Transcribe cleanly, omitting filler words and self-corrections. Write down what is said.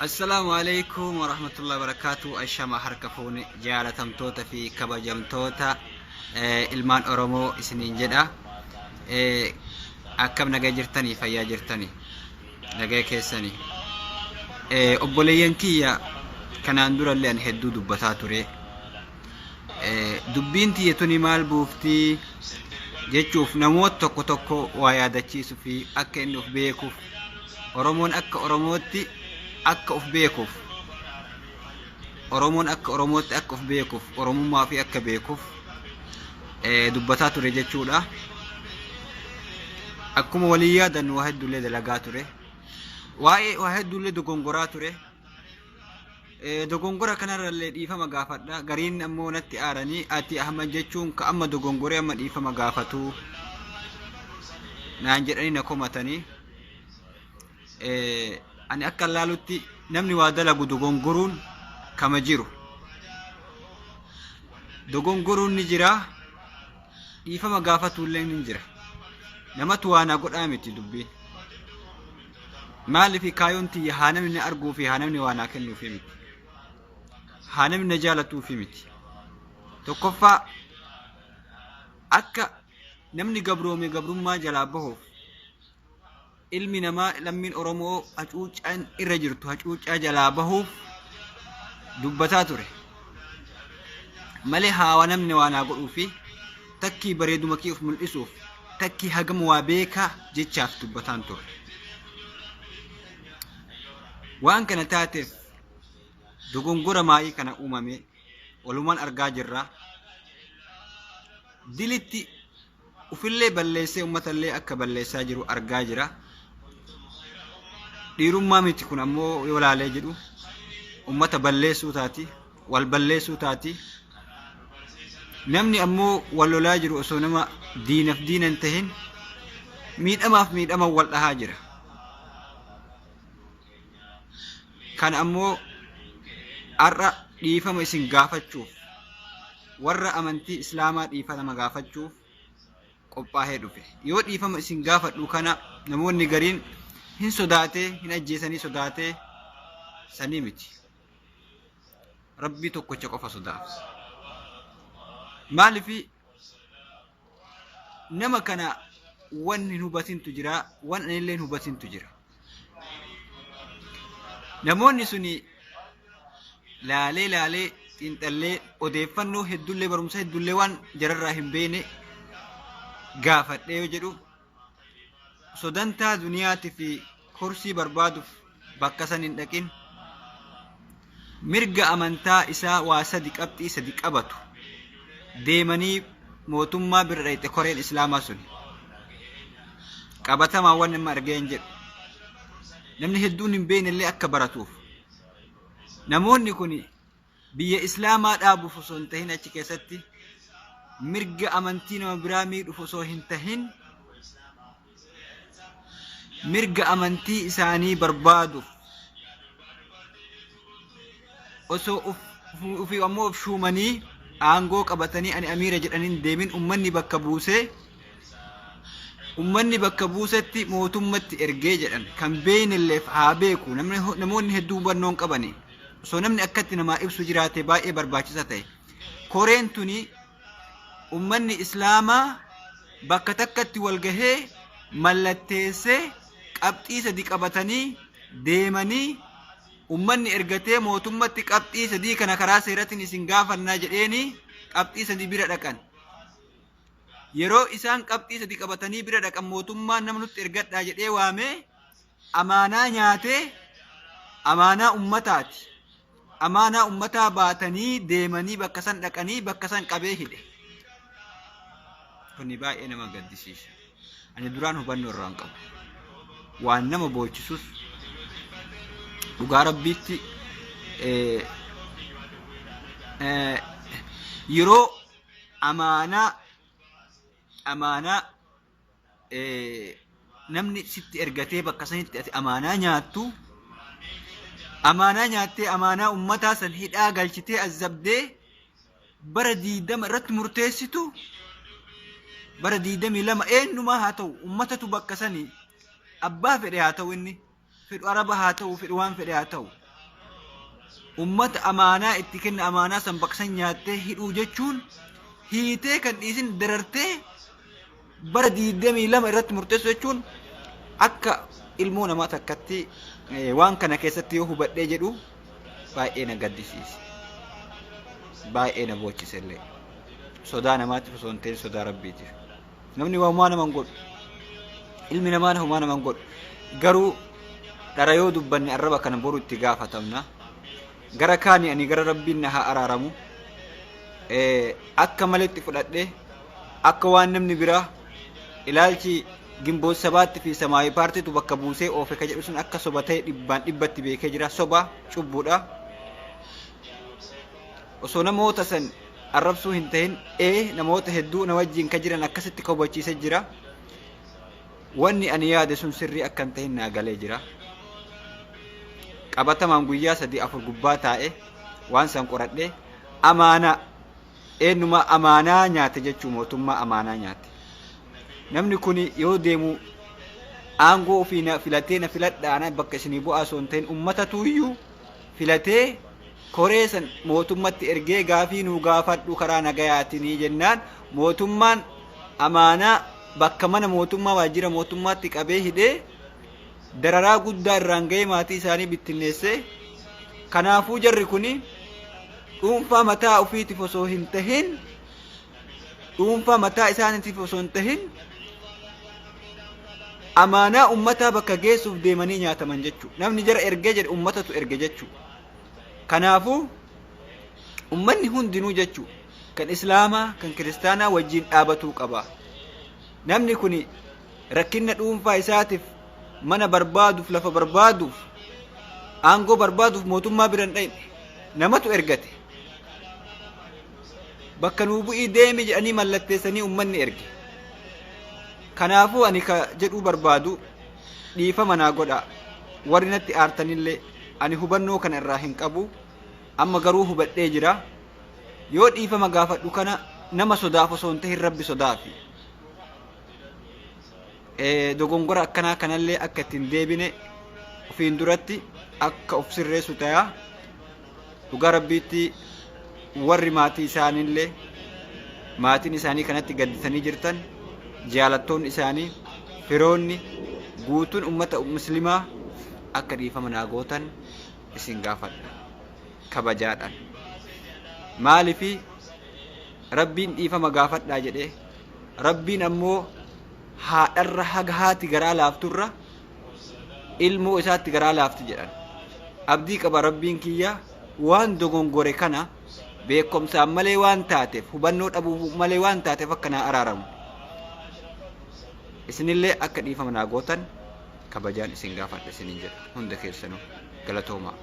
السلام عليكم ورحمة الله وبركاته. أشما حركفوني جالتم توتا في كبجم توتا ilmaan Oromoo isiniin jedha. Akkam nagaa jirtanii fayyaa jirtanii nagaa keessanii. Obboleeyyan kiyya kanaan durallee ani hedduu dubbataa ture. Dubbiin tiyya tuni maal buuftii jechuuf namoota tokko tokko waa yaadachiisuu fi akka inni of beekuuf Oromoon akka Oromootti akka of beekuuf Oromoon akka Oromootti akka of beekuuf Oromummaa fi akka beekuuf dubbataa ture jechuudha. Akkuma walii yaadan waa hedduullee dalagaa ture. Waa hedduullee dogongoraa ture. Dogongora kanarrallee dhiifama gaafadha. Gariin ammoo natti aaranii ati Ahmad jechuun ka amma dogongoree amma dhiifama gaafatu naan jedhanii na komatanii. Ani akka laalutti namni waa dalagu dogongoruun kama jiru. Dogongoruun ni jira. Dhiifama gaafatuullee ni jira. Namatu waan godhaa miti dubbiin. Maaliif kaayoon tiyya haa namni arguu fi haa namni waan kennuuf miti. Haa namni jaalatuuf miti. Tokkoffaa akka namni gabroome gabrummaa jalaa bahuuf ilmi namaa lammiin Oromoo hacuuccaan irra jirtu hacuuccaa jalaa bahuuf dubbataa ture. Malee haa namni waan godhuu fi takkii bareeduma kee of mul'isuuf takkii hagam waa beekaa jechaaf dubbataan ture. Waan kana taateef dogongora maayii kana uumame walumaan argaa jirra. Dilitti ufillee balleessee uummatallee akka balleessaa jiru argaa jira. Dhiirummaa miti kun ammoo yoo laalee jedhu uummata balleessuu taati, wal balleessuu taati. Namni ammoo wal lolaa jiru osoo nama diinaf diinan tahin miidhamaaf miidhama wal dhahaa jira. Kan ammoo har'a dhiifama isin gaafachuuf warra amantii Islaamaa dhiifama gaafachuuf qophaa'ee dhufe. Yoo dhiifama isin gaafadhu kana namoonni gariin hin sodaatee hin ajjeesanii sodaatee sanii miti. Rabbii tokkocha qofa sodaata. Maaliif nama kana wanni hubatintu jira, waan illee hubatintu jira. Namoonni suni laalee xiinxallee odeeffannoo hedduullee barumsa hedduullee waan jararraa hin beekne gaafadhee yoo jedhu sodantaa duniyaatii fi kursii barbaaduuf bakka san hin dhaqin mirga amantaa isaa waa sadi qabxii sadi qabatu deemanii mootummaa bira dhayxe koreen Islaamaa sun qabatamaa waan nama argee hin jedhu. Namni hedduun hin beeknellee akka baratuuf. Namoonni kun biyya Islaamaa dhaabuuf osoo hin tahin achi keessatti mirga amantii nama biraa miidhuuf osoo hin tahin mirga amantii isaanii barbaaduuf osoo ufii ammoo of shuumanii aangoo qabatanii ani amiira jedhaniin deemin ummanni bakka buusetti mootummatti ergee jedhan kan beeynilleef haa beeku. Namoonni hedduu hubannoon qabani osoo namni akkatti namaa ibsu jiraate baay'ee barbaachisa ta'e. Koreen tuni ummanni Islaamaa bakka takkatti wal gahee mallatteessee qabxii sadi qabatanii deemanii ummanni ergatee mootummatti qabxii sadii kana karaa seeratiin isin gaafannaa jedheeni qabxii sadii bira dhaqan. Yeroo isaan qabxii sadii qabatanii bira dhaqan mootummaan nama nutti ergadhaa jedhee waamee amaanaa nyaatee amaanaa ummataati. Amaanaa ummataa baatanii deemanii bakka san dhaqanii bakka san qabee hidhe. Kuni baay'ee nama gaddisiisa. Ani duraan hubannoo irraa hin qabu. Waan nama boochisus dhugaa rabbiitti yeroo amaanaa namni sitti ergatee bakka sanitti ati amaanaa nyaattu amaanaa nyaattee amaanaa ummataa san hidhaa galchitee azabdee bara 20 irratti murteessitu bara 22 eenyumaa haa ta'u ummatatu bakka sanii abbaa fedhe haa ta'u inni fedhu araba haa ta'u fedhu waan fedhe haa ta'u ummata amaanaa itti kenna amaanaa san baqsan nyaattee hidhuu jechuun hiitee kan dhiisin darartee bara 22 irratti murteessu jechuun akka ilmoo namaa takkatti waan kana keessatti yoo hubadhee jedhu baay'ee na gaddisiise. Baay'ee na bochise illee. Sodaa namaatiif osoo hin ta'in sodaa rabbiitiif. Namni waa humaa nama hin godhu. Ilmi namaa humaa nama hin godhu. Garuu dhara yoo dubbanne arraba kana boru itti gaafatamna. Gara kaani ani gara rabbiin na haa araaramu. Akka maletti fudhadhee akka waan namni biraa ilaalchi Gimboot sabaatti fi Samaayii paartiitu bakka buusee oofe ka jedhu sun akka soba ta'e dhibbatti beekee jira. Soba cubbuudha. Osoo namoota san arrabsuu hin ta'in namoota hedduu na wajjin ka jiran akkasitti ka hubachiisee jira. Wanni ani yaade sun sirrii akka hin ta'in naa galee jira. Qabatamaan guyyaa 3-4 gubbaa taa'e waan san qoradhee amaanaa eenyuma amaanaa nyaate jechuu mootummaa amaanaa nyaate. Namni kun yoo deemu aangoo ofii na filatee na filadhaana bakka isinii bu'aa osoo hin ta'in uummata tuuyyuu filatee koree san mootummatti ergee gaafii nuu gaafadhu karaa nagayaatinii jennaan mootummaan amaanaa bakka mana mootummaa waajjira mootummaatti qabee hidhee dararaa guddaa irraan ga'ee maatii isaanii bittinneessee. Kanaafuu jarri kun dhuunfaa mataa ofiitiif osoo hin tahin dhuunfaa mataa isaaniitiif osoo hin tahin amaanaa ummataa bakka geessuuf deemanii nyaataman jechuudha. Namni jara ergee jedhe ummatatu erge jechuudha. Kanaafuu ummanni hundinuu jechuudha kan islaamaa kan kiristaanaa wajjin dhaabatuu qaba. Namni kun rakkina dhuunfaa isaatiif mana barbaaduuf lafa barbaaduuf aangoo barbaaduuf mootummaa biran dhayne namatu ergate. Bakka nuu bu'ii deemi jedhanii mallatteessanii ummanni erge. Kanaafuu ani ka jedhuu barbaadu dhiifama naa godha. Warri natti aartanillee ani hubannoo kana irraa hin qabu. Amma garuu hubadhee jira. Yoo dhiifama gaafadhu kana nama sodaaf osoo hin ta'in rabbi sodaafi. Dogongora akkanaa kanallee akka ittiin deebine ofiin duratti akka of sirreessu ta'a. Dhugaa rabbiitti warri maatii isaaniillee maatiin isaanii kanatti gaddisanii jirtan jaalattoonni isaanii firoonni guutuun ummata muslimaa akka dhiifama naa gootan isin gaafadha kabajaadhaan. Maaliifi rabbiin dhiifama gaafadhaa jedhee rabbiin ammoo haadharra haga haati garaa laafturra ilmoo isaatti garaa laafti jedhan. Abdii qaba rabbiin kiyya waan dogongore kana beekumsaan malee waan taateef hubannoo dhabuu malee waan taateef akka naa araaramu. Isinillee akka dhiifama naa gootan kabajaan isin gaafadha isinin jedha hunda keessanuu galatoomaa.